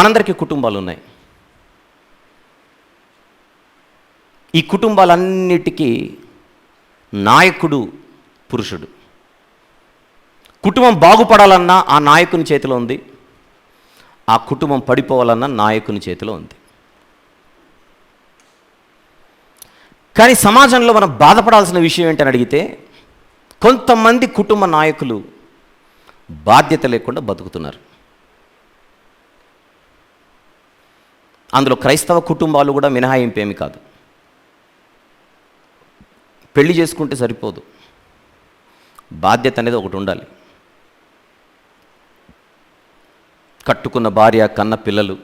మనందరికీ కుటుంబాలు ఉన్నాయి. ఈ కుటుంబాలన్నిటికీ నాయకుడు పురుషుడు. కుటుంబం బాగుపడాలన్నా ఆ నాయకుని చేతిలో ఉంది, ఆ కుటుంబం పడిపోవాలన్నా నాయకుని చేతిలో ఉంది. కానీ సమాజంలో మనం బాధపడాల్సిన విషయం ఏంటని అడిగితే, కొంతమంది కుటుంబ నాయకులు బాధ్యత లేకుండా బతుకుతున్నారు. అందులో క్రైస్తవ కుటుంబాలు కూడా మినహాయింపేమి కాదు. పెళ్లి చేసుకుంటే సరిపోదు, బాధ్యత అనేది ఒకటి ఉండాలి. కట్టుకున్న భార్య, కన్న పిల్లలు,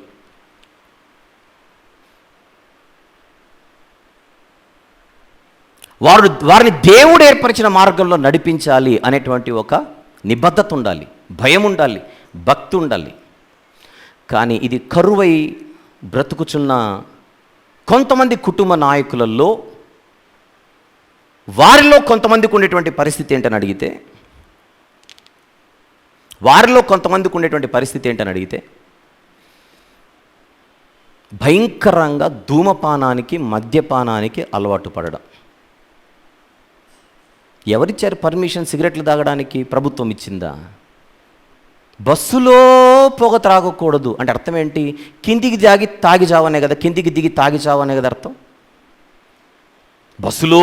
వారిని దేవుడు ఏర్పరిచిన మార్గంలో నడిపించాలి అనేటువంటి ఒక నిబద్ధత ఉండాలి, భయం ఉండాలి, భక్తి ఉండాలి. కానీ ఇది కరువై బ్రతుకుచున్న కొంతమంది కుటుంబ నాయకులలో వారిలో కొంతమందికి ఉండేటువంటి పరిస్థితి ఏంటని అడిగితే, భయంకరంగా ధూమపానానికి, మద్యపానానికి అలవాటు పడడం. ఎవరిచ్చారు పర్మిషన్ సిగరెట్లు తాగడానికి? ప్రభుత్వం ఇచ్చిందా? బస్సులో పొగ త్రాగకూడదు అంటే అర్థం ఏంటి? కిందికి తాగి చావనే కదా, కిందికి దిగి తాగి చావనే కదా అర్థం. బస్సులో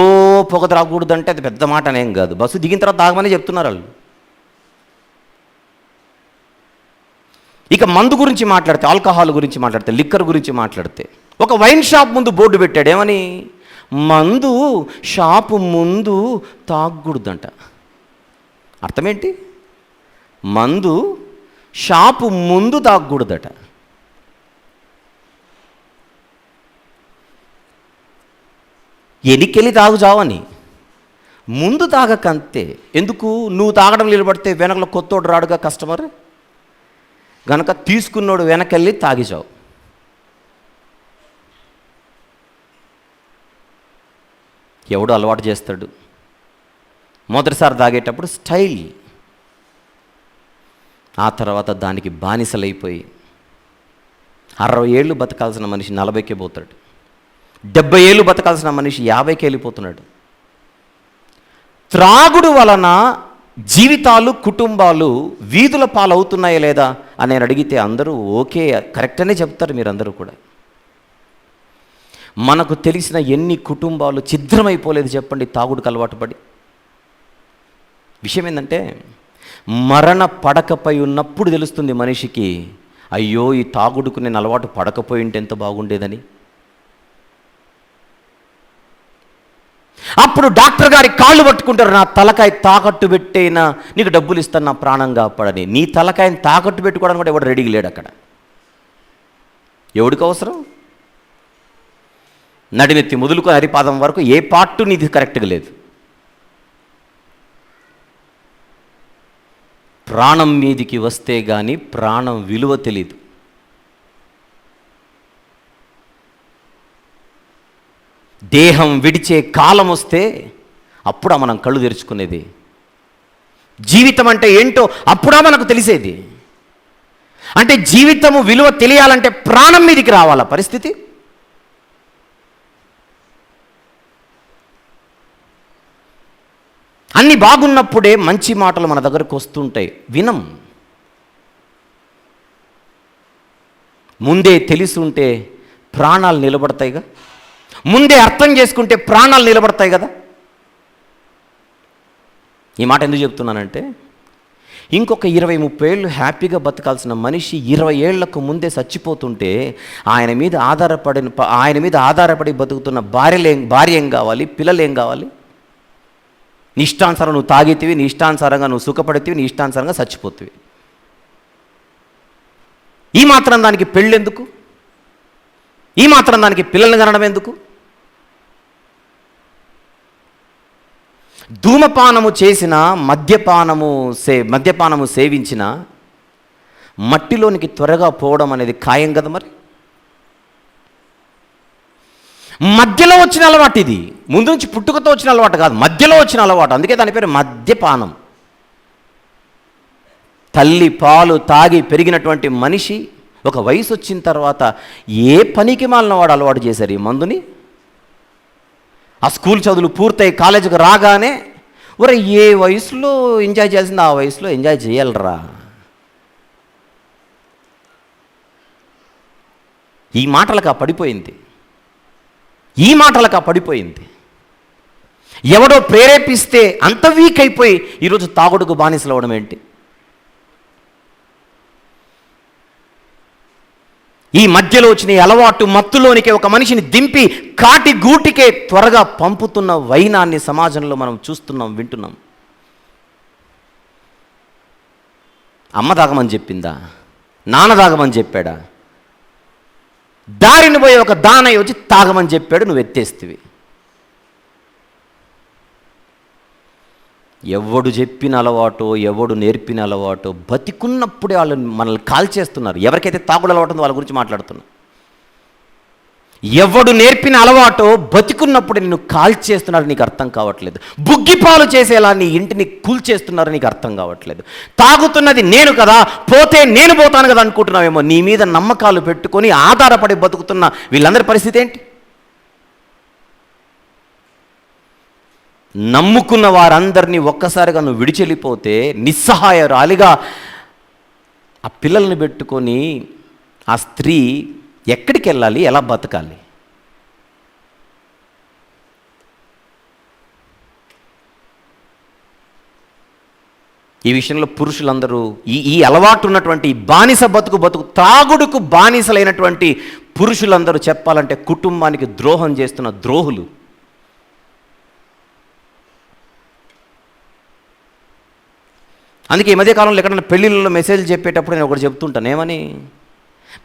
పొగ త్రాగకూడదు అంటే అది పెద్ద మాట అనేం కాదు. బస్సు దిగిన తర్వాత తాగమని చెప్తున్నారు వాళ్ళు. ఇక మందు గురించి మాట్లాడితే, ఆల్కహాల్ గురించి మాట్లాడితే, లిక్కర్ గురించి మాట్లాడితే, ఒక వైన్ షాప్ ముందు బోర్డు పెట్టాడు. ఏమని? మందు షాపు ముందు తాగకూడదంట. అర్థమేంటి? మందు షాపు ముందు తాగకూడదట. ఎనికెళ్ళి తాగుచావని, ముందు తాగకంతే. ఎందుకు? నువ్వు తాగడం నిలబడితే వెనకలో కొత్తోడు రాడుగా కస్టమర్, గనక తీసుకున్నోడు వెనకెళ్ళి తాగిచావు. ఎవడు అలవాటు చేస్తాడు? మొదటిసారి తాగేటప్పుడు స్టైల్, ఆ తర్వాత దానికి బానిసలైపోయి 60 ఏళ్ళు బతకాల్సిన మనిషి 40కే పోతాడు, 70 ఏళ్ళు బతకాల్సిన మనిషి 50కి వెళ్ళిపోతున్నాడు. త్రాగుడు వలన జీవితాలు, కుటుంబాలు వీధుల పాలవుతున్నాయా లేదా అని నేను అడిగితే అందరూ ఓకే, కరెక్ట్ అనే చెప్తారు మీరందరూ కూడా. మనకు తెలిసిన ఎన్ని కుటుంబాలు ఛిద్రమైపోలేదు చెప్పండి తాగుడుకు అలవాటు పడి. విషయం ఏంటంటే, మరణ పడకపై ఉన్నప్పుడు తెలుస్తుంది మనిషికి, అయ్యో ఈ తాగుడుకు నేను అలవాటు పడకపోయి ఉంటే ఎంత బాగుండేదని. అప్పుడు డాక్టర్ గారి కాళ్ళు పట్టుకుంటారు, నా తలకాయ తాకట్టు పెట్టేనా నీకు డబ్బులు ఇస్తాను నా ప్రాణం కాపాడని. నీ తలకాయని తాకట్టు పెట్టుకోవడానికి కూడా ఎవడు రెడీగా లేడు అక్కడ. ఎవడికి అవసరం? నడినెత్తి మొదలుకు హరిపాదం వరకు ఏ పార్టు నీది కరెక్ట్గా లేదు. ప్రాణం మీదికి వస్తే కానీ ప్రాణం విలువ తెలీదు. దేహం విడిచే కాలం వస్తే అప్పుడా మనం కళ్ళు తెరుచుకునేది. జీవితం అంటే ఏంటో అప్పుడా మనకు తెలిసేది. అంటే జీవితము విలువ తెలియాలంటే ప్రాణం మీదికి రావాలా పరిస్థితి. అన్నీ బాగున్నప్పుడే మంచి మాటలు మన దగ్గరకు వస్తుంటాయి, వినం. ముందే తెలిసి ఉంటే ప్రాణాలు నిలబడతాయిగా, ముందే అర్థం చేసుకుంటే ప్రాణాలు నిలబడతాయి కదా. ఈ మాట ఎందుకు చెప్తున్నానంటే, ఇంకొక 20-30 ఏళ్ళు హ్యాపీగా బతకాల్సిన మనిషి 20 ఏళ్లకు ముందే చచ్చిపోతుంటే ఆయన మీద ఆధారపడి బతుకుతున్న భార్య ఏం కావాలి, పిల్లలు ఏం కావాలి? నీ ఇష్టానుసారం నువ్వు తాగితివి, నీ ఇష్టానుసారంగా నువ్వు సుఖపడితివి, నీ ఇష్టానుసారంగా చచ్చిపోతివి. ఈ మాత్రం దానికి పెళ్ళెందుకు? ఈ మాత్రం దానికి పిల్లల్ని కనడం ఎందుకు? ధూమపానము చేసిన, మద్యపానము సేవించిన మట్టిలోనికి త్వరగా పోవడం అనేది ఖాయం కదా. మరి మధ్యలో వచ్చిన అలవాటు ఇది, ముందు నుంచి పుట్టుకతో వచ్చిన అలవాటు కాదు, మధ్యలో వచ్చిన అలవాటు. అందుకే దాని పేరు మద్యపానం. తల్లి పాలు తాగి పెరిగినటువంటి మనిషి ఒక వయసు వచ్చిన తర్వాత ఏ పనికి మాలిన వాడు అలవాటు చేశారు ఈ మందుని? ఆ స్కూల్ చదువులు పూర్తయి కాలేజీకి రాగానే ఒరే ఏ వయసులో ఎంజాయ్ చేయాల్సింది ఆ వయసులో ఎంజాయ్ చేయాలరా. ఈ మాటలకు పడిపోయింది, ఈ మాటలకు పడిపోయింది. ఎవడో ప్రేరేపిస్తే అంత వీక్ అయిపోయి ఈరోజు తాగుడుకు బానిసలు అవ్వడం ఏంటి? ఈ మధ్యలో వచ్చిన ఈ అలవాటు మత్తులోనికి ఒక మనిషిని దింపి కాటి గూటికే త్వరగా పంపుతున్న వైనాన్ని సమాజంలో మనం చూస్తున్నాం, వింటున్నాం. అమ్మ తాగమని చెప్పిందా? నాన్న తాగమని చెప్పాడా? దారిని పోయి ఒక దానయ్య వచ్చి తాగమని చెప్పాడు, నువ్వు ఎత్తేస్తేవి. ఎవడు చెప్పిన అలవాటో ఎవడు నేర్పిన అలవాటో బతికున్నప్పుడే వాళ్ళు మనల్ని కాల్చేస్తున్నారు. ఎవరికైతే తాగుడు అలవాటు ఉందో వాళ్ళ గురించి మాట్లాడుతున్నా. ఎవడు నేర్పిన అలవాటో బతికున్నప్పుడే నిన్ను కాల్చేస్తున్నారు, నీకు అర్థం కావట్లేదు. బుగ్గిపాలు చేసేలా నీ ఇంటిని కూల్చేస్తున్నారు, నీకు అర్థం కావట్లేదు. తాగుతున్నది నేను కదా, పోతే నేను పోతాను కదా అనుకుంటున్నావేమో. నీ మీద నమ్మకాలు పెట్టుకొని ఆధారపడి బతుకుతున్న వీళ్ళందరి పరిస్థితి ఏంటి? నమ్ముకున్న వారందరినీ ఒక్కసారిగా నువ్వు విడిచెళ్ళిపోతే నిస్సహాయరాలిగా ఆ పిల్లల్ని పెట్టుకొని ఆ స్త్రీ ఎక్కడికి వెళ్ళాలి, ఎలా బతకాలి? ఈ విషయంలో పురుషులందరూ ఈ అలవాటు ఉన్నటువంటి బానిస బతుకు తాగుడుకు బానిసలైనటువంటి పురుషులందరూ చెప్పాలంటే కుటుంబానికి ద్రోహం చేస్తున్న ద్రోహులు. అందుకే ఈ మధ్యకాలంలో ఎక్కడైనా పెళ్ళిళ్ళలో మెసేజ్ చెప్పేటప్పుడు నేను ఒకటి చెప్తుంటాను, ఏమని?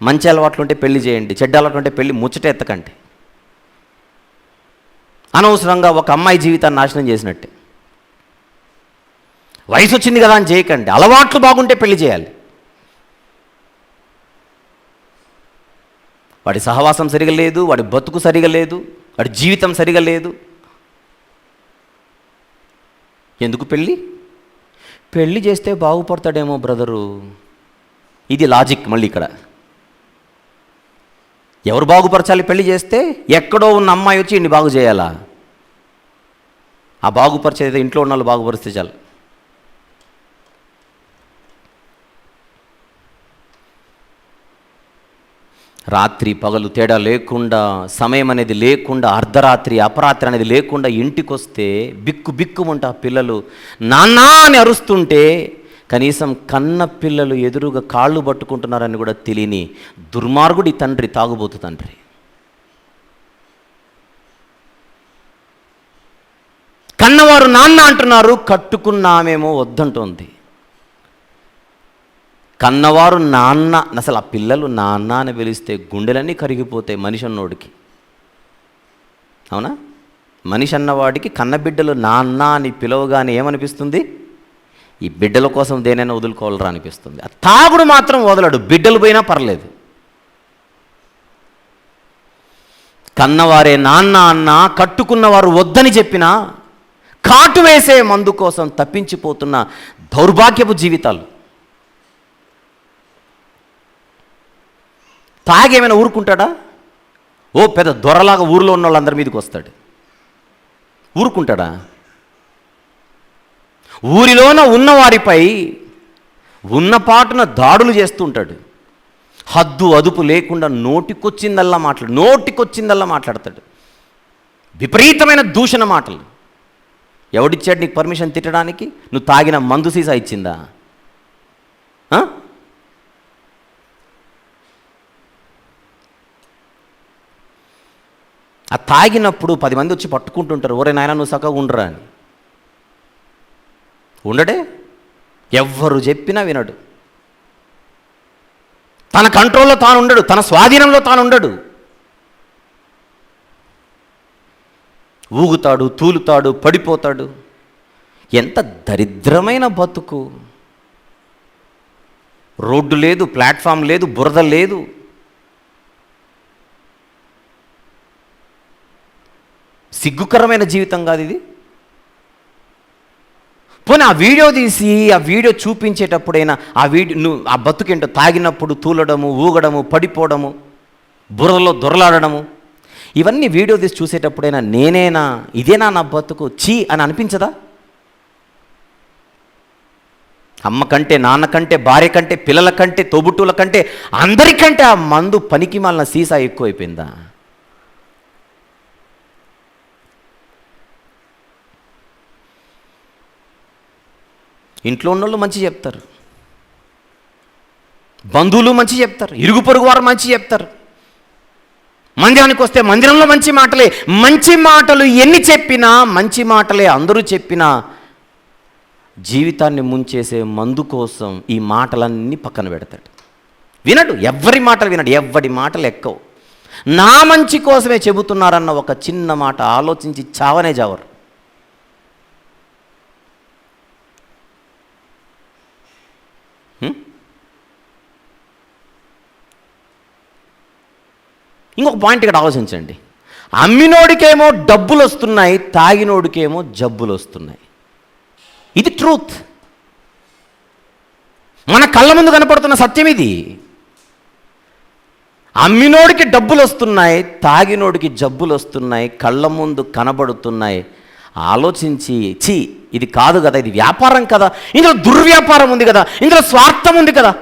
మంచి అలవాట్లు ఉంటే పెళ్లి చేయండి, చెడ్డ అలవాట్లు ఉంటే పెళ్లి ముచ్చట ఎత్తకండి. అనవసరంగా ఒక అమ్మాయి జీవితాన్ని నాశనం చేసినట్టే. వయసు వచ్చింది కదా అని చేయకండి, అలవాట్లు బాగుంటే పెళ్లి చేయాలి. వాడి సహవాసం సరిగా లేదు, వాడి బతుకు సరిగా లేదు, వాడి జీవితం సరిగా లేదు, ఎందుకు పెళ్ళి? పెళ్ళి చేస్తే బాగుపడతాడేమో బ్రదరు. ఇది లాజిక్. మళ్ళీ ఇక్కడ ఎవరు బాగుపరచాలి? పెళ్లి చేస్తే ఎక్కడో ఉన్న అమ్మాయి వచ్చి ఇన్ని బాగు చేయాలా? ఆ బాగుపరిచేది ఇంట్లో ఉన్న వాళ్ళు బాగుపరిస్తే చాలు. రాత్రి పగలు తేడా లేకుండా, సమయం అనేది లేకుండా, అర్ధరాత్రి అపరాత్రి అనేది లేకుండా ఇంటికి వస్తే బిక్కుమంట ఆ పిల్లలు నాన్నా అని అరుస్తుంటే కనీసం కన్న పిల్లలు ఎదురుగా కాళ్ళు పట్టుకుంటున్నారని కూడా తెలియని దుర్మార్గుడి తండ్రి, తాగుబోతు తండ్రి. కన్నవారు నాన్న అంటున్నారు, కట్టుకున్నామేమో వద్దంటోంది. కన్నవారు నాన్న, అసలు ఆ పిల్లలు నాన్న అని పిలిస్తే గుండెలన్నీ కరిగిపోతాయి మనిషి అన్నోడికి. అవునా? మనిషి అన్నవాడికి కన్నబిడ్డలు నాన్న అని పిలవగానే ఏమనిపిస్తుంది? ఈ బిడ్డల కోసం దేనైనా వదులుకోవాలరా అనిపిస్తుంది. ఆ తాగుడు మాత్రం వదలడు, బిడ్డలు పోయినా పర్లేదు. కన్నవారే నాన్న అన్నా, కట్టుకున్నవారు వద్దని చెప్పినా కాటు వేసే మందు కోసం తప్పించిపోతున్న దౌర్భాగ్యపు జీవితాలు. తాగేమైనా ఊరుకుంటాడా? ఓ పెద్ద దొరలాగా ఊరిలో ఉన్న వాళ్ళందరి మీదకి వస్తాడు, ఊరుకుంటాడా? ఊరిలోన ఉన్నవారిపై ఉన్నపాటున దాడులు చేస్తుంటాడు. హద్దు అదుపు లేకుండా నోటికొచ్చిందల్లా మాట్లాడతాడు. విపరీతమైన దూషణ మాటలు. ఎవడిచ్చాడు నీకు పర్మిషన్ తిట్టడానికి? నువ్వు తాగిన మందు సీసా ఇచ్చిందా? ఆ తాగినప్పుడు 10 మంది వచ్చి పట్టుకుంటుంటారు, ఒరే నాయన నువ్వు చక్కగా ఉండరా అని. ఉండడే, ఎవ్వరు చెప్పినా వినడు. తన కంట్రోల్లో తాను ఉండడు, తన స్వాధీనంలో తాను ఉండడు. ఊగుతాడు, తూలుతాడు, పడిపోతాడు. ఎంత దరిద్రమైన బతుకు! రోడ్డు లేదు, ప్లాట్ఫామ్ లేదు, బురద లేదు. సిగ్గుకరమైన జీవితం కాదు ఇది. పోనీ ఆ వీడియో తీసి ఆ వీడియో చూపించేటప్పుడైనా ఆ వీడియో నువ్వు ఆ బతుకేంటో తాగినప్పుడు తూలడము, ఊగడము, పడిపోవడము, బురదలో దొరలాడడము, ఇవన్నీ వీడియో తీసి చూసేటప్పుడైనా నేనేనా, ఇదేనా నా బతుకు, చీ అని అనిపించదా? అమ్మ కంటే, నాన్న కంటే, భార్య కంటే, పిల్లల కంటే, తోబుట్టువుల కంటే, అందరికంటే ఆ మందు పనికి మాలిన సీసా ఎక్కువైపోయిందా? ఇంట్లో ఉన్నోళ్ళు మంచి చెప్తారు, బంధువులు మంచి చెప్తారు, ఇరుగు పొరుగు వారు మంచి చెప్తారు. మందిరానికి వస్తే మందిరంలో మంచి మాటలే. మంచి మాటలు ఎన్ని చెప్పినా, మంచి మాటలే అందరూ చెప్పినా, జీవితాన్ని ముంచేసే మందు కోసం ఈ మాటలన్నీ పక్కన పెడతాడు. వినడు, ఎవరి మాటలు వినడు, ఎవడి మాటలు ఎక్కవు. నా మంచి కోసమే చెబుతున్నారన్న ఒక చిన్న మాట ఆలోచించి చావనే చావరు. ఇంకొక పాయింట్ ఇక్కడ ఆలోచించండి. అమ్మినోడికేమో డబ్బులు వస్తున్నాయి, తాగినోడికేమో జబ్బులు వస్తున్నాయి. ఇది ట్రూత్, మన కళ్ళ ముందు కనపడుతున్న సత్యం ఇది. అమ్మినోడికి డబ్బులు వస్తున్నాయి, తాగినోడికి జబ్బులు వస్తున్నాయి, కళ్ళ ముందు కనబడుతున్నాయి. ఆలోచించి, ఛీ ఇది కాదు కదా, ఇది వ్యాపారం కదా, ఇందులో దుర్వ్యాపారం ఉంది కదా, ఇందులో స్వార్థం ఉంది కదా.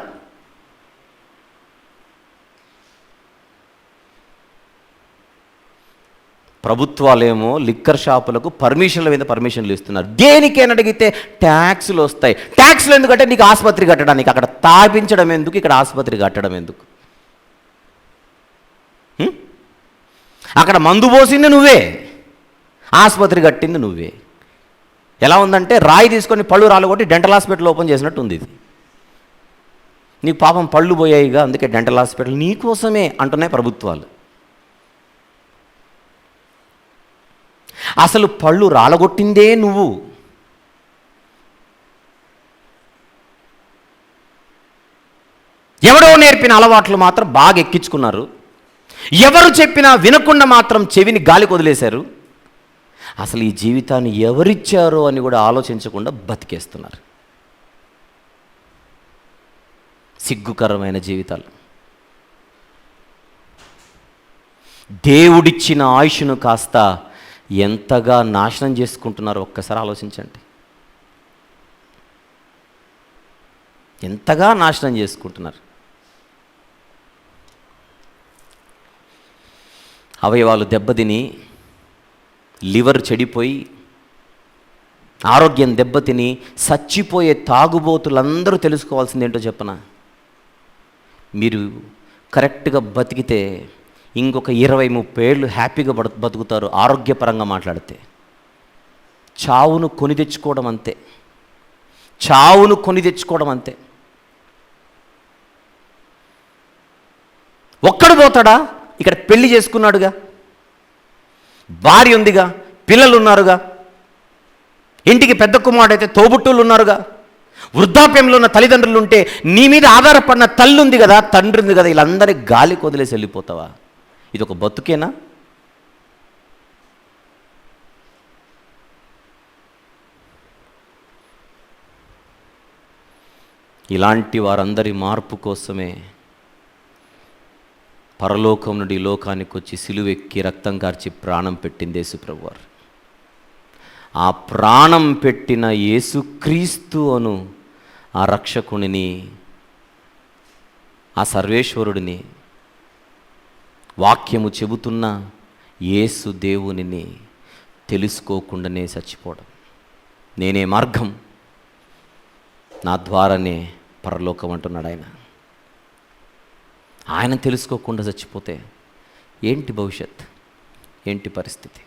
ప్రభుత్వాలేమో లిక్కర్ షాపులకు పర్మిషన్ల మీద పర్మిషన్లు ఇస్తున్నారు. దేనికైనా అడిగితే ట్యాక్సులు వస్తాయి. ట్యాక్సులు ఎందుకంటే నీకు ఆసుపత్రి కట్టడానికి. అక్కడ తాపించడం ఎందుకు, ఇక్కడ ఆసుపత్రి కట్టడం ఎందుకు? అక్కడ మందు పోసింది నువ్వే, ఆసుపత్రి కట్టింది నువ్వే. ఎలా ఉందంటే రాయి తీసుకొని పళ్ళు రాలగొట్టి డెంటల్ హాస్పిటల్ ఓపెన్ చేసినట్టు ఉంది ఇది. నీకు పాపం పళ్ళు పోయాయిగా, అందుకే డెంటల్ హాస్పిటల్ నీకోసమే అంటున్నాయి ప్రభుత్వాలు. అసలు పళ్ళు రాలగొట్టిందే నువ్వు. ఎవడో నేర్పిన అలవాట్లు మాత్రం బాగా ఎక్కించుకున్నారు. ఎవరు చెప్పినా వినకుండా మాత్రం చెవిని గాలికి వదిలేశారు. అసలు ఈ జీవితాన్ని ఎవరిచ్చారో అని కూడా ఆలోచించకుండా బతికేస్తున్నారు. సిగ్గుకరమైన జీవితాలు. దేవుడిచ్చిన ఆయుష్ను కాస్త ఎంతగా నాశనం చేసుకుంటున్నారో ఒక్కసారి ఆలోచించండి. ఎంతగా నాశనం చేసుకుంటున్నారు. అవయవాలు దెబ్బతిని, లివర్ చెడిపోయి, ఆరోగ్యం దెబ్బతిని చచ్చిపోయే తాగుబోతులందరూ తెలుసుకోవాల్సింది ఏంటో చెప్పనా? మీరు కరెక్ట్గా బతికితే ఇంకొక 20-30 ఏళ్ళు హ్యాపీగా బతుకుతారు. ఆరోగ్యపరంగా మాట్లాడితే చావును కొని తెచ్చుకోవడం అంతే. చావును కొని తెచ్చుకోవడం అంతే. ఒక్కడు పోతాడా? ఇక్కడ పెళ్లి చేసుకున్నాడుగా, భార్య ఉందిగా, పిల్లలు ఉన్నారుగా, ఇంటికి పెద్ద కుమారుడైతే తోబుట్టువులు ఉన్నారుగా, వృద్ధాప్యంలో ఉన్న తల్లిదండ్రులు ఉంటే నీ మీద ఆధారపడిన తల్లి ఉంది కదా, తండ్రి ఉంది కదా, వీళ్ళందరినీ గాలికి వదిలేసి వెళ్ళిపోతావా? ఇది ఒక బతుకేనా? ఇలాంటి వారందరి మార్పు కోసమే పరలోకం నుండి లోకానికి వచ్చి సిలువెక్కి రక్తం కార్చి ప్రాణం పెట్టింది యేసుప్రభువారు. ఆ ప్రాణం పెట్టిన యేసుక్రీస్తు అను ఆ రక్షకునిని, ఆ సర్వేశ్వరుడిని, వాక్యము చెబుతున్న యేసు దేవునిని తెలుసుకోకుండానే చచ్చిపోవడం. నేనే మార్గం, నా ద్వారానే పరలోకం అంటున్నాడు ఆయన. ఆయన తెలుసుకోకుండా చచ్చిపోతే ఏంటి భవిష్యత్, ఏంటి పరిస్థితి?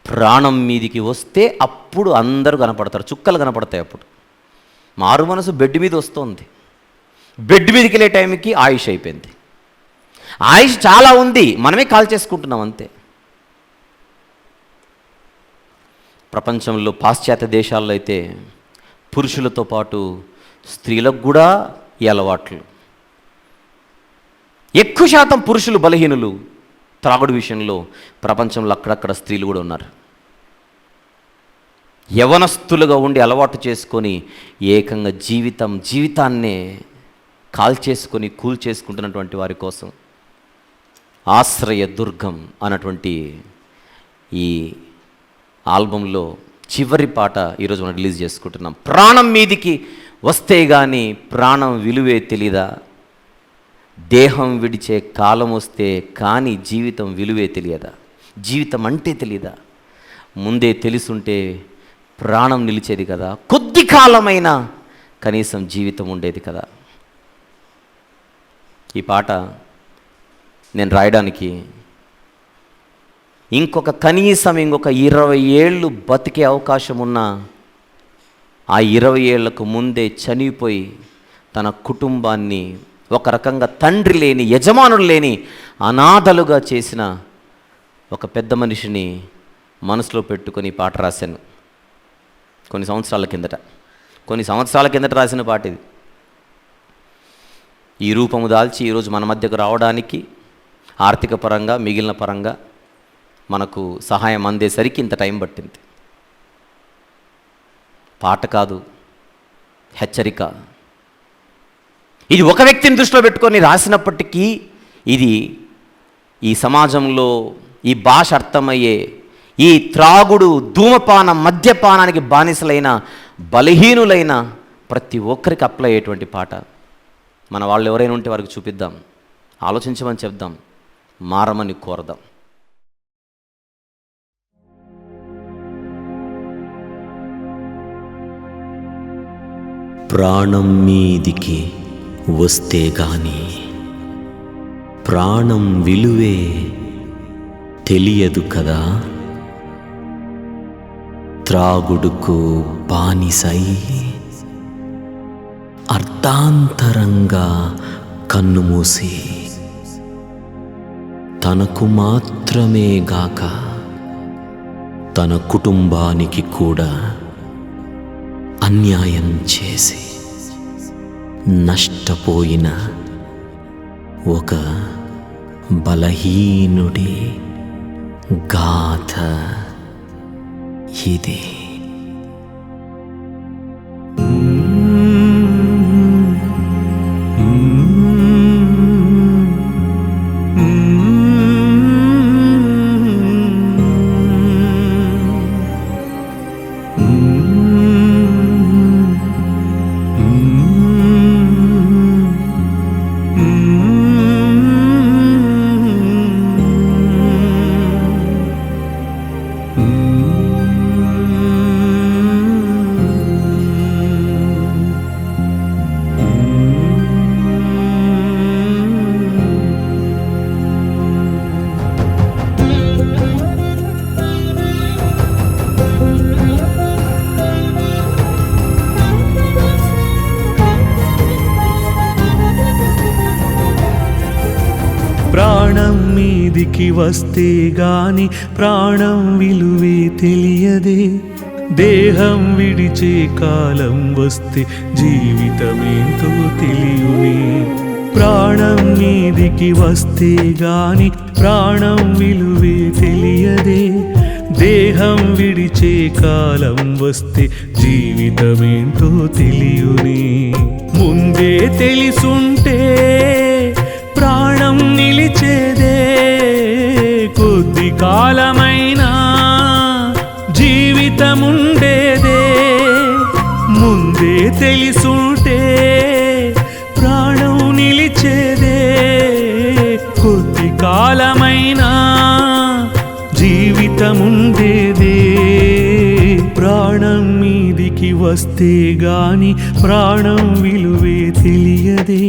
ప్రాణం మీదికి వస్తే అప్పుడు అందరూ కనపడతారు, చుక్కలు కనపడతాయి. అప్పుడు మారు మనసు బెడ్ మీద వస్తుంది. బెడ్ మీదకి వెళ్ళే టైంకి ఆయుష్ అయిపోయింది. ఆయుష్ చాలా ఉంది, మనమే కాల్ చేసుకుంటున్నాం అంతే. ప్రపంచంలో పాశ్చాత్య దేశాల్లో అయితే పురుషులతో పాటు స్త్రీలకు కూడా ఈ అలవాట్లు. ఎక్కువ శాతం పురుషులు బలహీనులు. త్రాగుడు విషయంలో ప్రపంచంలో అక్కడక్కడ స్త్రీలు కూడా ఉన్నారు. యవనస్తులుగా ఉండి అలవాటు చేసుకొని ఏకంగా జీవితాన్నే కాల్చేసుకొని కూల్చేసుకుంటున్నటువంటి వారి కోసం ఆశ్రయ దుర్గం అన్నటువంటి ఈ ఆల్బంలో చివరి పాట ఈరోజు మనం రిలీజ్ చేసుకుంటున్నాం. ప్రాణం మీదికి వస్తే కానీ ప్రాణం విలువే తెలీదా, దేహం విడిచే కాలం వస్తే కానీ జీవితం విలువే తెలియదా, జీవితం అంటే తెలీదా, ముందే తెలుసుంటే ప్రాణం నిలిచేది కదా, కొద్ది కాలమైనా కనీసం జీవితం ఉండేది కదా. ఈ పాట నేను రాయడానికి కనీసం ఇంకొక 20 ఏళ్ళు బతికే అవకాశం ఉన్నా ఆ 20 ఏళ్లకు ముందే చనిపోయి తన కుటుంబాన్ని ఒక రకంగా తండ్రి లేని, యజమానులు లేని అనాథలుగా చేసిన ఒక పెద్ద మనిషిని మనసులో పెట్టుకొని పాట రాశాను. కొన్ని సంవత్సరాల కిందట రాసిన పాట ఇది. ఈ రూపము దాల్చి ఈరోజు మన మధ్యకు రావడానికి ఆర్థిక పరంగా మిగిలిన పరంగా మనకు సహాయం అందేసరికి ఇంత టైం పట్టింది. పాట కాదు, హెచ్చరిక. ఇది ఒక వ్యక్తిని దృష్టిలో పెట్టుకొని రాసినప్పటికీ ఇది ఈ సమాజంలో ఈ భాష అర్థమయ్యే ఈ త్రాగుడు, ధూమపానం, మద్యపానానికి బానిసలైన బలహీనులైన ప్రతి ఒక్కరికి అప్లై అయ్యేటువంటి పాట. మన వాళ్ళు ఎవరైనా ఉంటే వారికి చూపిద్దాం, ఆలోచించమని చెప్దాం, మారమని కోరదాం. ప్రాణం మీదికి వస్తే గాని ప్రాణం విలువే తెలియదు కదా, త్రాగుడుకు బానిసై అర్ధాంతరంగా కన్నుమూసి తనకు మాత్రమే గాక తన కుటుంబానికి కూడా అన్యాయం చేసి నష్టపోయిన ఒక బలహీనుడి గాథ ఇది. ప్రాణం మీదికి వస్తే గాని ప్రాణం విలువే తెలియదే, దేహం విడిచే కాలం వస్తే జీవితమేంతో తెలియునే. ప్రాణం మీదికి వస్తే గాని ప్రాణం విలువే తెలియదే, దేహం విడిచే కాలం వస్తే జీవితమేంటో తెలియునే. ముందే తెలిసుంటే ప్రాణం నిలిచేదే, కొద్ది కాలమైనా జీవితముండేదే. ముందే తెలిసుంటే ప్రాణం నిలిచేదే, కొద్ది కాలమైనా జీవితముండేదే. ప్రాణం మీదికి వస్తే గాని ప్రాణం విలువే తెలియదే,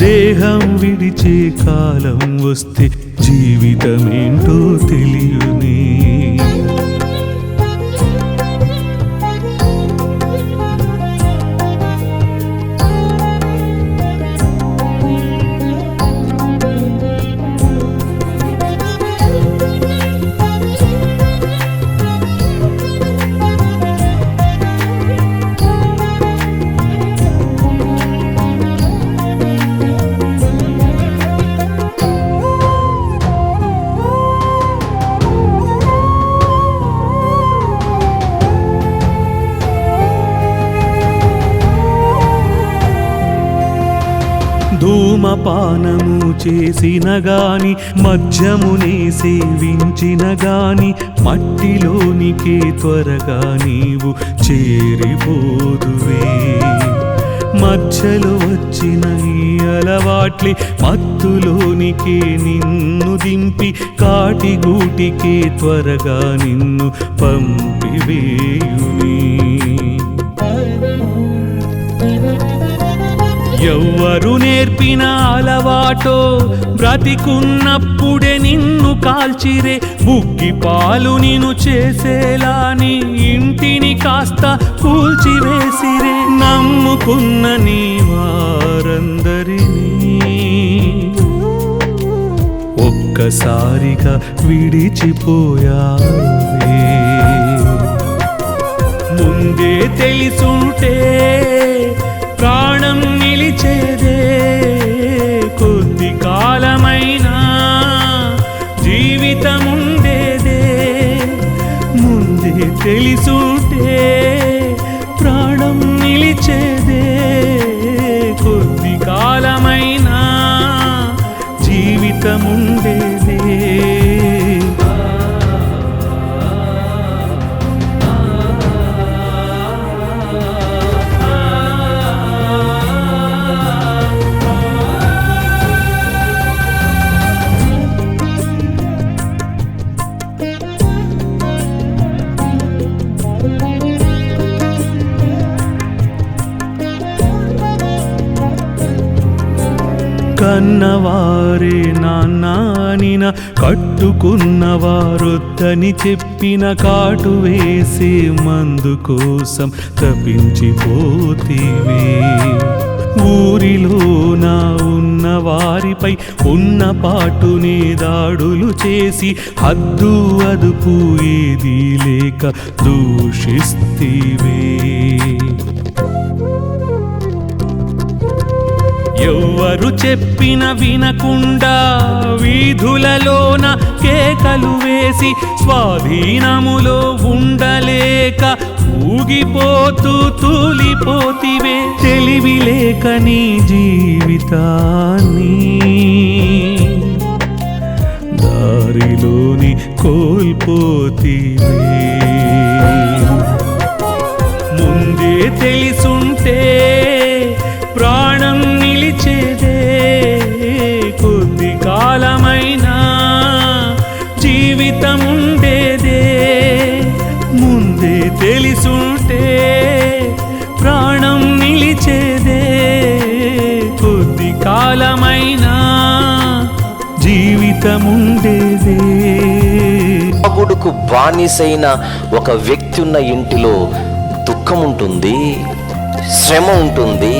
దేహం విడిచే కాలం వస్తే జీవితమేంటో తెలియునే. ధూమపానము చేసిన గాని మద్యమునే సేవించిన గాని మట్టిలోనికే త్వరగా నీవు చేరిపోదువే. మధ్యలో వచ్చిన ఈ అలవాట్లే మత్తులోనికే నిన్ను దింపి కాటిగూటికే త్వరగా నిన్ను పంపివేయుని. ఎవ్వరు నేర్పిన అలవాటో బ్రతికున్నప్పుడే నిన్ను కాల్చిరే. బుగ్గి పాలు నిన్ను చేసేలా నీ ఇంటిని కాస్త కూల్చివేసిరే. నమ్ముకున్న నీ వారందరినీ ఒక్కసారిగా విడిచిపోయావే. ముందే తెలిసుంటే ప్రాణం నిలిచేదే, కొద్ది కాలమైనా జీవితముండేదే. ముందే తెలిసుంటే ప్రాణం నిలిచేదే, కొద్ది కాలమైనా జీవితముండేదే. కన్నవారే నాన్నానిన కట్టుకున్నవారొద్దని చెప్పిన కాటు వేసే మందు కోసం తప్పించిపోతీవే. ఊరిలోన ఉన్న వారిపై ఉన్న పాటునే దాడులు చేసి హద్దు అదుపు ఏదీ లేక దూషిస్తీవే. ఎవ్వరు చెప్పిన వినకుండా వీధులలోన కేకలు వేసి స్వాధీనములో ఉండలేక ఊగిపోతూ తూలిపోతివే. తెలివి లేక నీ జీవితాన్ని దారిలోని కోల్పోతివే. ముందే తెలిసుంటే ప్రాణం నిలిచేదే, కొద్ది కాలమైనా జీవితముండేదే. ముందే తెలిసుంటే ప్రాణం నిలిచేదే, కొద్ది కాలమైనా జీవితముండేదే. తాగుడుకు బానిసైన ఒక వ్యక్తి ఉన్న ఇంటిలో దుఃఖం ఉంటుంది, శ్రమ ఉంటుంది,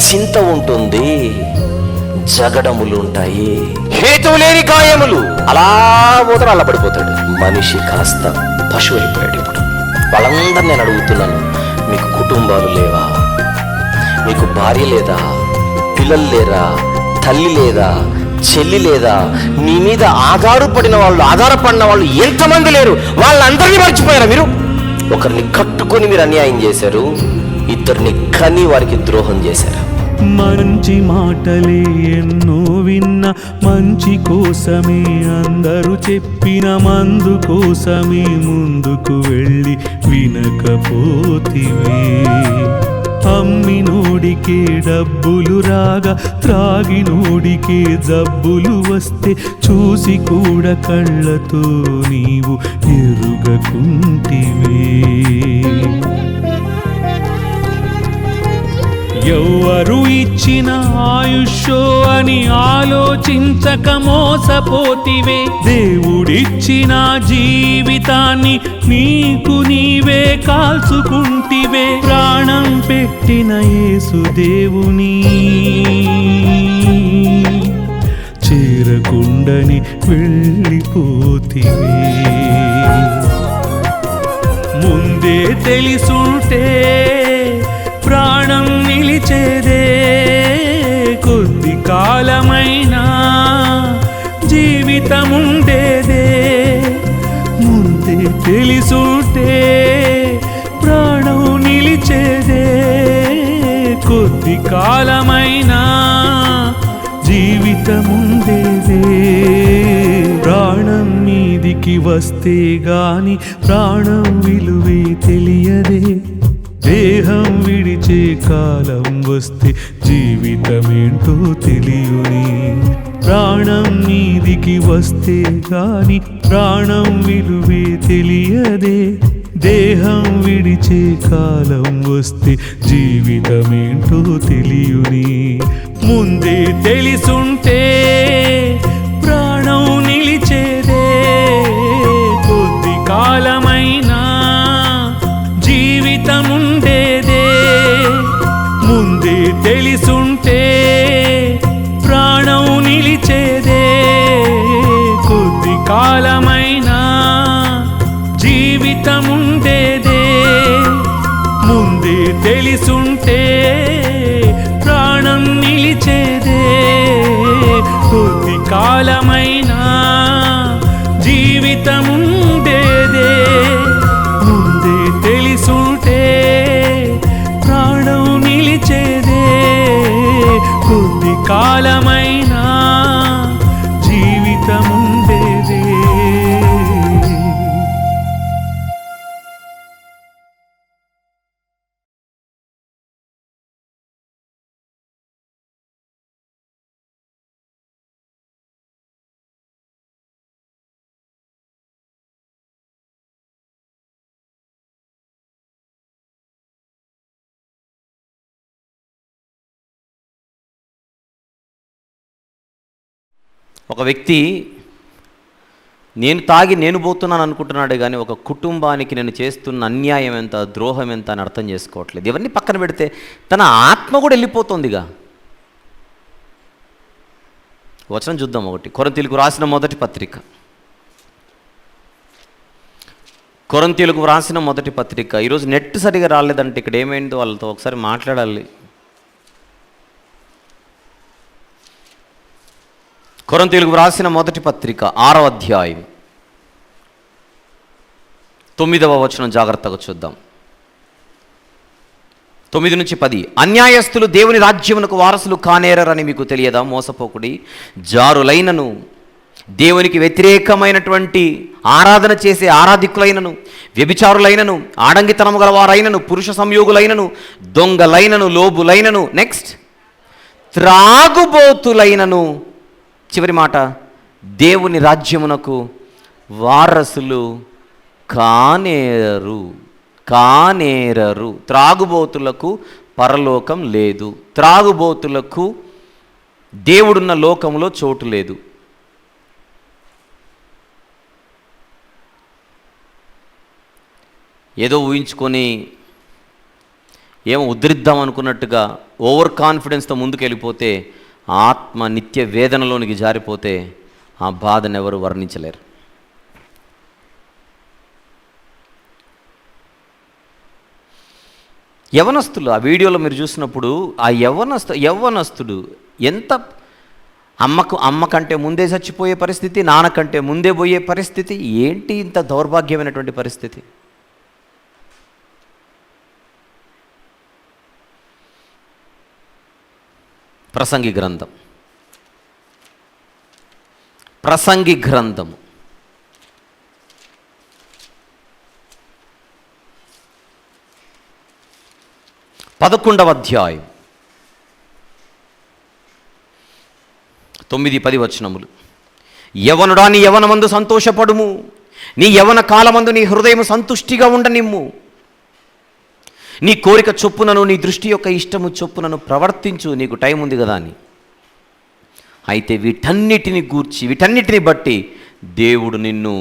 చింత ఉంటుంది, జగడములు ఉంటాయి, హేతువు లేని గాయములు. అలా పోతాడు, అలా పడిపోతాడు. మనిషి కాస్త పశువు అయిపోయాడు. ఇప్పుడు వాళ్ళందరూ నేను అడుగుతున్నాను, మీకు కుటుంబాలు లేవా? మీకు భార్య లేదా? పిల్లలు లేరా? తల్లి లేదా? చెల్లి లేదా? మీ మీద ఆధారపడిన వాళ్ళు ఎంతమంది లేరు? వాళ్ళందరినీ మర్చిపోయారా మీరు? ఒకరిని కట్టుకొని మీరు అన్యాయం చేశారు, ఇద్దరిని కని వారికి ద్రోహం చేశారు. మంచి మాటలే ఎన్నో విన్న, మంచి కోసమే అందరూ చెప్పిన మందు కోసమే ముందుకు వెళ్ళి వినకపోతివే. అమ్మినోడికే డబ్బులు రాగా త్రాగినోడికే జబ్బులు వస్తే చూసి కూడా కళ్ళతో నీవు ఎరుగకుంటివే. ఎవ్వరు ఇచ్చిన ఆయుష్షో అని ఆలోచించక మోసపోతివే. దేవుడిచ్చిన జీవితాన్ని నీకు నీవే కాల్చుకుంటివే. ప్రాణం పెట్టిన యేసుదేవుని చేరకుండని వెళ్ళిపోతివే. ముందే తెలిసుంటే ప్రాణం నిలిచేదే, కొద్ది కాలమైనా జీవితముండేదే. ముందే తెలిసుంటే ప్రాణం నిలిచేదే, కొద్ది కాలమైనా వస్తే గాని ప్రాణం విలువే తెలియదే. దేహం విడిచే కాలం వస్తే జీవితమేంటో తెలియుని. ప్రాణం మీదికి వస్తే గాని ప్రాణం విలువే తెలియదే. దేహం విడిచే కాలం వస్తే జీవితమేంటో తెలియుని. ముందే తెలిసుంటే ప్రాణం నిలిచేదే. కొద్ది కాలమైనా జీవితముండేదే. ముందే తెలిసుంటే ప్రాణం నిలిచేదే. కొద్ది కాలమైనా జీవితముండేదే. ముందే తెలిసుంటే ప్రాణం నిలిచేదే. కొద్ది కాలమైనా జీవితముండేదే. ముందే తెలిసుంటే ప్రాణం నిలిచేదే. కొద్ది కాలమైనా జీవితముండేదే. ఒక వ్యక్తి నేను తాగి నేను పోతున్నాను అనుకుంటున్నాడే కానీ ఒక కుటుంబానికి నేను చేస్తున్న అన్యాయం ఎంత, ద్రోహం ఎంత అని అర్థం చేసుకోవట్లేదు. ఇవన్నీ పక్కన పెడితే తన ఆత్మ కూడా వెళ్ళిపోతుందిగా. వచనం చూద్దాం. ఒకటి కొరింథీయులకు రాసిన మొదటి పత్రిక. కొరింథీయులకు రాసిన మొదటి పత్రిక. ఈరోజు నెట్ సరిగా రాలేదంటే ఇక్కడ ఏమైందో వాళ్ళతో ఒకసారి మాట్లాడాలి. కొరింథీయులకు రాసిన మొదటి పత్రిక 6వ అధ్యాయం 9వ వచనం జాగ్రత్తగా చూద్దాం. 9-10. అన్యాయస్తులు దేవుని రాజ్యమునకు వారసులు కానేరని మీకు తెలియదా? మోసపోకుడి. జారులైనను దేవునికి వ్యతిరేకమైనటువంటి ఆరాధన చేసే ఆరాధికులైనను, వ్యభిచారులైనను, ఆడంగితనము గలవారైనను, పురుష సంయోగులైనను, దొంగలైనను, లోబులైనను, నెక్స్ట్ త్రాగుబోతులైనను, చివరి మాట, దేవుని రాజ్యమునకు వారసులు కానేరరు. త్రాగుబోతులకు పరలోకం లేదు. త్రాగుబోతులకు దేవుడున్న లోకంలో చోటు లేదు. ఏదో ఊహించుకొని ఏమో ఉద్ధరిద్దాం అనుకున్నట్టుగా ఓవర్ కాన్ఫిడెన్స్తో ముందుకు వెళ్ళిపోతే ఆత్మ నిత్య వేదనలోనికి జారిపోతే ఆ బాధను ఎవరు వర్ణించలేరు. యవ్వనస్తులు ఆ వీడియోలో మీరు చూసినప్పుడు ఆ యవ్వనస్తుడు ఎంత అమ్మ కంటే ముందే చచ్చిపోయే పరిస్థితి, నాన్న కంటే ముందే పోయే పరిస్థితి. ఏంటి ఇంత దౌర్భాగ్యమైనటువంటి పరిస్థితి? ప్రసంగి గ్రంథం 11వ అధ్యాయం 9-10 వచనములు. యవనుడా, నీ యవనమందు సంతోషపడుము, నీ యవన కాలమందు నీ హృదయం సంతుష్టిగా ఉండనిమ్ము. నీ కోరిక చొప్పునను నీ దృష్టి యొక్క ఇష్టము చొప్పునను ప్రవర్తించు. నీకు టైం ఉంది కదా అని. అయితే వీటన్నిటిని బట్టి దేవుడు నిన్ను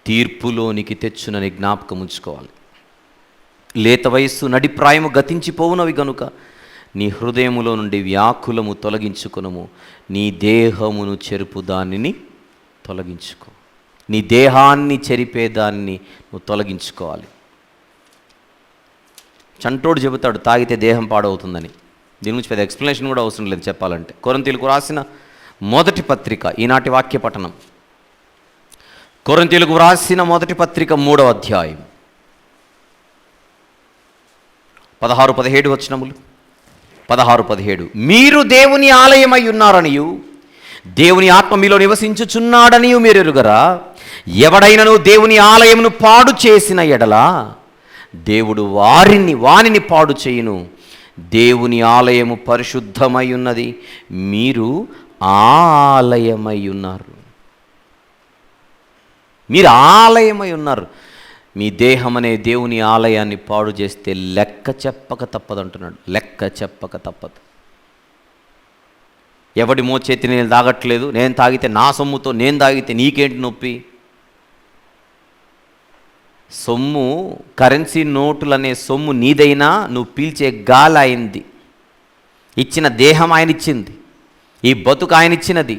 తీర్పులోనికి తెచ్చునని జ్ఞాపకం ఉంచుకోవాలి. లేత వయస్సు నడిప్రాయము గతించిపోవునవి గనుక నీ హృదయములో నుండి వ్యాకులము తొలగించుకొనుము. నీ దేహమును చెరుపు దానిని తొలగించుకో. నీ దేహాన్ని చెరిపేదాన్ని నువ్వు తొలగించుకోవాలి. చంటోడు చెబుతాడు తాగితే దేహం పాడవుతుందని. దీని గురించి పెద్ద ఎక్స్ప్లెనేషన్ కూడా అవసరం లేదు చెప్పాలంటే. కొరింథీయులకు రాసిన మొదటి పత్రిక, ఈనాటి వాక్య పఠనం. కొరింథీయులకు రాసిన మొదటి పత్రిక 3వ అధ్యాయం 16-17 వచనములు. 16-17. మీరు దేవుని ఆలయమై ఉన్నారనియు దేవుని ఆత్మ మీలో నివసించుచున్నాడనియు మీరు ఎరుగరా? ఎవడైనను దేవుని ఆలయమును పాడు చేసిన ఎడల దేవుడు వానిని పాడు చేయును. దేవుని ఆలయము పరిశుద్ధమై ఉన్నది, మీరు ఆలయమై ఉన్నారు. మీరు ఆలయమై ఉన్నారు. మీ దేహం అనే దేవుని ఆలయాన్ని పాడు చేస్తే లెక్క చెప్పక తప్పదు అంటున్నాడు. లెక్క చెప్పక తప్పదు. ఎవడి మోచేతి నేను తాగట్లేదు, నేను తాగితే నా సొమ్ముతో నేను తాగితే నీకేంటి నొప్పి? సొమ్ము, కరెన్సీ నోటులు అనే సొమ్ము నీదైనా నువ్వు పీల్చే గాలి అయింది. ఇచ్చిన దేహం ఆయన ఇచ్చింది, ఈ బతుకు ఆయన ఇచ్చినది,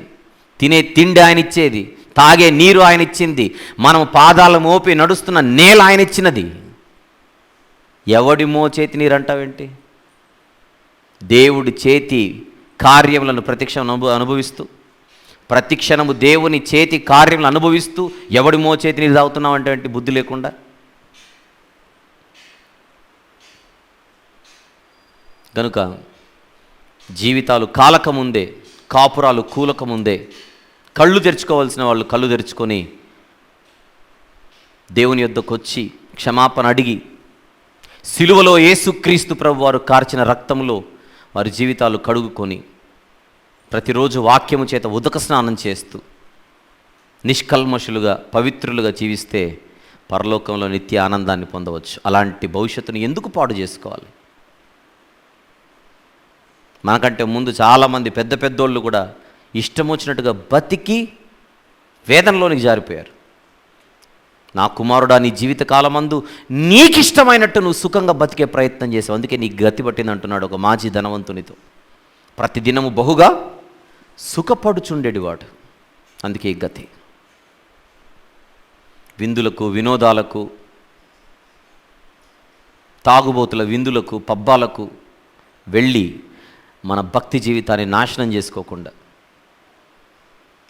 తినే తిండి ఆయన ఇచ్చేది, తాగే నీరు ఆయన ఇచ్చింది, మనం పాదాలు మోపి నడుస్తున్న నేల ఆయన ఇచ్చినది. ఎవడి మోచేతి నీరు అంటావేంటి? దేవుడి చేతి కార్యములను ప్రతిక్షణం అనుభవిస్తూ, ప్రతిక్షణము దేవుని చేతి కార్యములను అనుభవిస్తూ ఎవడి మోచేతి నీరు తాగుతున్నావు అంటే బుద్ధి లేకుండా. కనుక జీవితాలు కాలకముందే, కాపురాలు కూలకముందే కళ్ళు తెరుచుకోవాల్సిన వాళ్ళు కళ్ళు తెరుచుకొని దేవుని యొద్దకు వచ్చి క్షమాపణ అడిగి, సిలువలో యేసుక్రీస్తు ప్రభు వారు కార్చిన రక్తంలో వారి జీవితాలు కడుగుకొని ప్రతిరోజు వాక్యము చేత ఉదక స్నానం చేస్తూ నిష్కల్మషులుగా పవిత్రులుగా జీవిస్తే పరలోకంలో నిత్య ఆనందాన్ని పొందవచ్చు. అలాంటి భవిష్యత్తును ఎందుకు పాడు చేసుకోవాలి? మనకంటే ముందు చాలామంది పెద్ద పెద్దోళ్ళు కూడా ఇష్టం వచ్చినట్టుగా బతికి వేదనలోనికి జారిపోయారు. నా కుమారుడా, నీ జీవితకాలమందు నీకిష్టమైనట్టు నువ్వు సుఖంగా బతికే ప్రయత్నం చేసావు, అందుకే నీకు గతి పట్టింది అంటున్నాడు ఒక మాజీ ధనవంతునితో. ప్రతిదినము బహుగా సుఖపడుచుండేవాడు, అందుకే ఈ గతి. విందులకు, వినోదాలకు, తాగుబోతుల విందులకు, పబ్బాలకు వెళ్ళి మన భక్తి జీవితాన్ని నాశనం చేసుకోకుండా,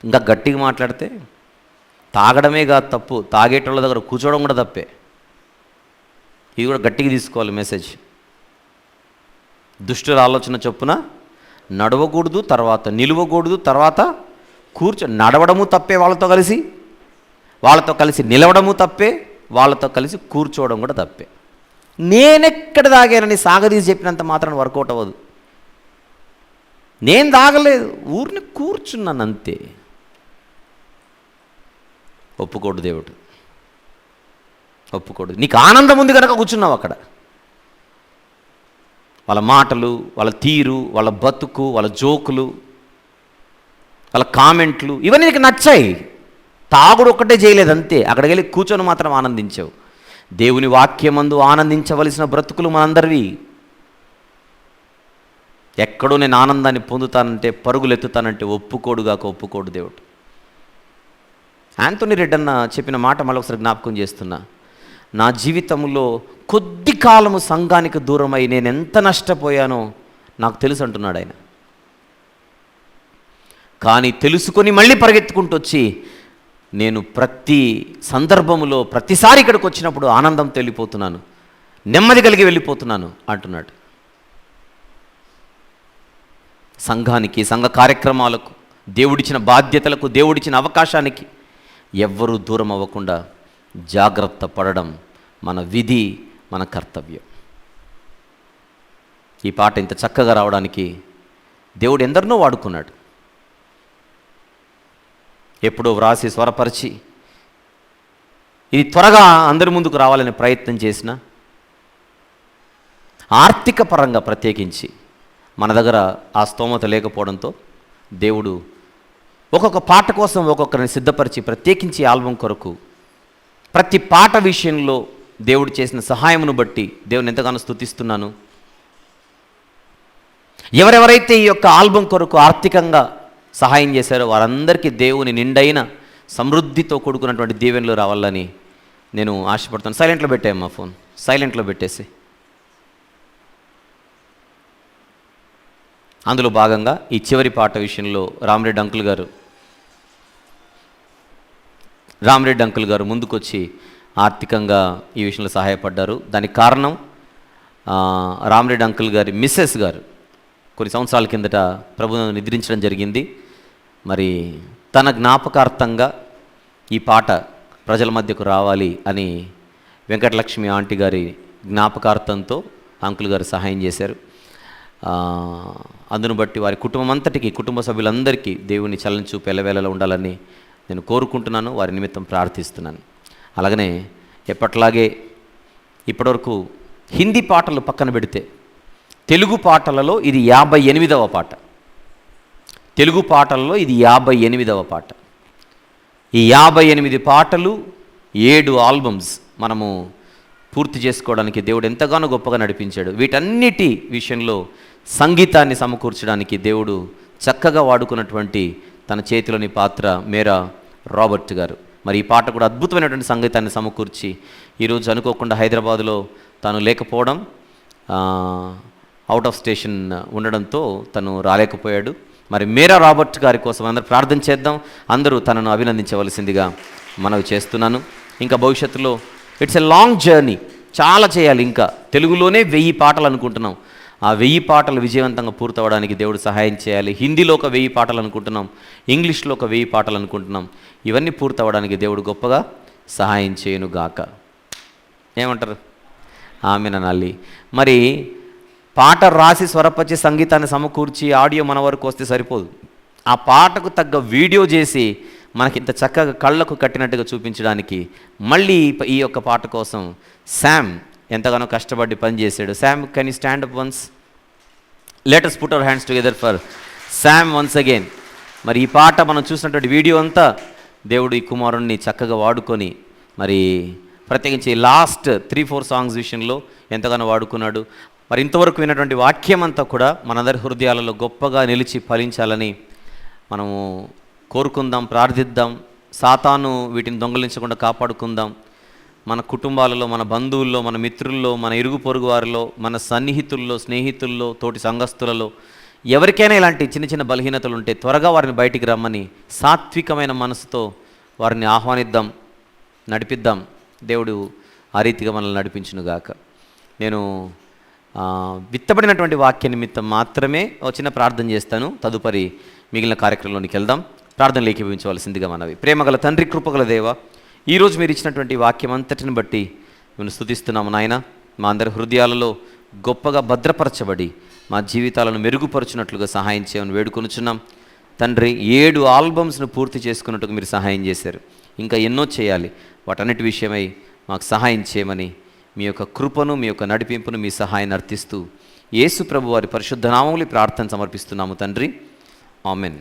ఇంకా గట్టిగా మాట్లాడితే తాగడమే కాదు తప్పు, తాగేటోళ్ళ దగ్గర కూర్చోవడం కూడా తప్పే. ఇది కూడా గట్టిగా తీసుకోవాలి మెసేజ్. దుష్టుల ఆలోచన చొప్పున నడవకూడదు, తర్వాత నిలవకూడదు, తర్వాత నడవడము తప్పే, వాళ్ళతో కలిసి నిలవడము తప్పే, వాళ్ళతో కలిసి కూర్చోవడం కూడా తప్పే. నేనెక్కడ తాగానని సాగదీసి చెప్పినంత మాత్రాన వర్కౌట్ అవ్వదు. నేను తాగలేదు, ఊరిని కూర్చున్నాను అంతే. ఒప్పుకోడు దేవుడు, ఒప్పుకోడు. నీకు ఆనందం ఉంది కనుక కూర్చున్నావు అక్కడ. వాళ్ళ మాటలు, వాళ్ళ తీరు, వాళ్ళ బతుకు, వాళ్ళ జోకులు, వాళ్ళ కామెంట్లు ఇవన్నీ నీకు నచ్చాయి. తాగుడు ఒక్కటే చేయలేదు అంతే, అక్కడికి వెళ్ళి కూర్చొని మాత్రం ఆనందించావు. దేవుని వాక్యమందు ఆనందించవలసిన బ్రతుకులు మనందరివి. ఎక్కడో నేను ఆనందాన్ని పొందుతానంటే, పరుగులు ఎత్తుతానంటే ఒప్పుకోడు దేవుడు. యాంథోనీ రెడ్డి అన్న చెప్పిన మాట మరొకసారి జ్ఞాపకం చేస్తున్నా. నా జీవితంలో కొద్ది కాలము సంఘానికి దూరమై నేను ఎంత నష్టపోయానో నాకు తెలుసు అంటున్నాడు ఆయన. కానీ తెలుసుకొని మళ్ళీ పరిగెత్తుకుంటూ వచ్చి నేను ప్రతి సందర్భంలో ప్రతిసారి ఇక్కడికి వచ్చినప్పుడు ఆనందం తెలిపోతున్నాను, నెమ్మది కలిగి వెళ్ళిపోతున్నాను అంటున్నాడు. సంఘానికి, సంఘ కార్యక్రమాలకు, దేవుడిచ్చిన బాధ్యతలకు, దేవుడిచ్చిన అవకాశానికి ఎవ్వరూ దూరం అవ్వకుండా జాగ్రత్త పడడం మన విధి, మన కర్తవ్యం. ఈ పాట ఇంత చక్కగా రావడానికి దేవుడు ఎందరినో వాడుకున్నాడు. ఎప్పుడో వ్రాసి స్వరపరిచి ఇది త్వరగా అందరి ముందుకు రావాలనే ప్రయత్నం చేసిన, ఆర్థిక పరంగా ప్రత్యేకించి మన దగ్గర ఆ స్తోమత లేకపోవడంతో దేవుడు ఒక్కొక్క పాట కోసం ఒక్కొక్కరిని సిద్ధపరిచి ప్రత్యేకించి ఆల్బం కొరకు ప్రతి పాట విషయంలో దేవుడు చేసిన సహాయమును బట్టి దేవుని ఎంతగానో స్తుతిస్తున్నాను. ఎవరెవరైతే ఈ యొక్క ఆల్బం కొరకు ఆర్థికంగా సహాయం చేశారో వారందరికీ దేవుని నిండైన సమృద్ధితో కూడుకున్నటువంటి దీవెనలు రావాలని నేను ఆశపడుతాను. సైలెంట్లో పెట్టాయమ్మా ఫోన్, సైలెంట్లో పెట్టేసి. అందులో భాగంగా ఈ చివరి పాట విషయంలో రామిరెడ్డి అంకుల్ గారు ముందుకొచ్చి ఆర్థికంగా ఈ విషయంలో సహాయపడ్డారు. దానికి కారణం రామిరెడ్డి అంకుల్ గారి మిస్సెస్ గారు కొన్ని సంవత్సరాల కిందట ప్రభువును నిద్రించడం జరిగింది. మరి తన జ్ఞాపకార్థంగా ఈ పాట ప్రజల మధ్యకు రావాలి అని వెంకటలక్ష్మి ఆంటీ గారి జ్ఞాపకార్థంతో అంకుల్ గారు సహాయం చేశారు. అందును బట్టి వారి కుటుంబం అంతటికి, కుటుంబ సభ్యులందరికీ దేవుని చలన చూపు ఎల్లవేళలా ఉండాలని నేను కోరుకుంటున్నాను, వారి నిమిత్తం ప్రార్థిస్తున్నాను. అలాగనే ఎప్పట్లాగే ఇప్పటివరకు హిందీ పాటలు పక్కన పెడితే తెలుగు పాటలలో ఇది 58వ పాట. తెలుగు పాటలలో ఇది 58వ పాట. ఈ 58 పాటలు 7 ఆల్బమ్స్ మనము పూర్తి చేసుకోవడానికి దేవుడు ఎంతగానో గొప్పగా నడిపించాడు. వీటన్నిటి విషయంలో సంగీతాన్ని సమకూర్చడానికి దేవుడు చక్కగా వాడుకున్నటువంటి తన చేతిలోని పాత్ర మేరా రాబర్ట్ గారు. మరి ఈ పాట కూడా అద్భుతమైనటువంటి సంగీతాన్ని సమకూర్చి ఈరోజు అనుకోకుండా హైదరాబాదులో తాను లేకపోవడం, అవుట్ ఆఫ్ స్టేషన్ ఉండడంతో తను రాలేకపోయాడు. మరి మేరా రాబర్ట్ గారి కోసం అందరూ ప్రార్థన చేద్దాం. అందరూ తనను అభినందించవలసిందిగా మనవి చేస్తున్నాను. ఇంకా భవిష్యత్తులో ఇట్స్ ఎ లాంగ్ జర్నీ, చాలా చేయాలి. ఇంకా తెలుగులోనే 1000 పాటలు అనుకుంటున్నాం. ఆ 1000 పాటలు విజయవంతంగా పూర్తవడానికి దేవుడు సహాయం చేయాలి. హిందీలో ఒక 1000 పాటలు అనుకుంటున్నాం, ఇంగ్లీష్లో ఒక 1000 పాటలు అనుకుంటున్నాం. ఇవన్నీ పూర్తవడానికి దేవుడు గొప్పగా సహాయం చేయను గాక. ఏమంటారు? ఆమేననాలి. మరి పాట రాసి స్వరపరిచి సంగీతాన్ని సమకూర్చి ఆడియో మన వరకు వస్తే సరిపోదు. ఆ పాటకు తగ్గ వీడియో చేసి మనకి ఇంత చక్కగా కళ్ళకు కట్టినట్టుగా చూపించడానికి మళ్ళీ ఈ యొక్క పాట కోసం శామ్ ఎంతగానో కష్టపడి పనిచేశాడు. Sam, can you stand up once? Let us put our hands together for Sam once again. మరి ఈ పాట మనం చూసినటువంటి వీడియో అంతా దేవుడు ఈ కుమారుణ్ణి చక్కగా వాడుకొని, మరి ప్రత్యేకించి లాస్ట్ 3-4 సాంగ్స్ విషయంలో ఎంతగానో వాడుకున్నాడు. మరి ఇంతవరకు విన్నటువంటి వాక్యం అంతా కూడా మనందరి హృదయాలలో గొప్పగా నిలిచి ఫలించాలని మనము కోరుకుందాం, ప్రార్థిద్దాం. సాతాను వీటిని దొంగలించకుండా కాపాడుకుందాం. మన కుటుంబాలలో, మన బంధువుల్లో, మన మిత్రుల్లో, మన ఇరుగు పొరుగు వారిలో, మన సన్నిహితుల్లో, స్నేహితుల్లో, తోటి సంఘస్థులలో ఎవరికైనా ఇలాంటి చిన్న చిన్న బలహీనతలు ఉంటే త్వరగా వారిని బయటికి రమ్మని సాత్వికమైన మనసుతో వారిని ఆహ్వానిద్దాం, నడిపిద్దాం. దేవుడు ఆ రీతిగా మనల్ని నడిపించునుగాక. నేను విత్తబడినటువంటి వాక్య నిమిత్తం మాత్రమే చిన్న ప్రార్థన చేస్తాను. తదుపరి మిగిలిన కార్యక్రమంలోనికి వెళ్దాం. ప్రార్థనలు ఏకీభవించవలసిందిగా మనవి. ప్రేమగల తండ్రి, కృపగల దేవ, ఈరోజు మీరు ఇచ్చినటువంటి వాక్యం అంతటిని బట్టి మేము స్తుతిస్తున్నాము నాయన. మా అందరి హృదయాలలో గొప్పగా భద్రపరచబడి మా జీవితాలను మెరుగుపరుచున్నట్లుగా సహాయం చేయమని వేడుకొనుచున్నాం తండ్రి. 7 ఆల్బమ్స్ను పూర్తి చేసుకున్నట్టుగా మీరు సహాయం చేశారు. ఇంకా ఎన్నో చేయాలి. వాటన్నిటి విషయమై మాకు సహాయం చేయమని మీ యొక్క కృపను, మీ యొక్క నడిపింపును, మీ సహాయాన్ని అర్థిస్తూ యేసు ప్రభు వారి పరిశుద్ధ నామములో ప్రార్థన సమర్పిస్తున్నాము తండ్రి. ఆమెన్.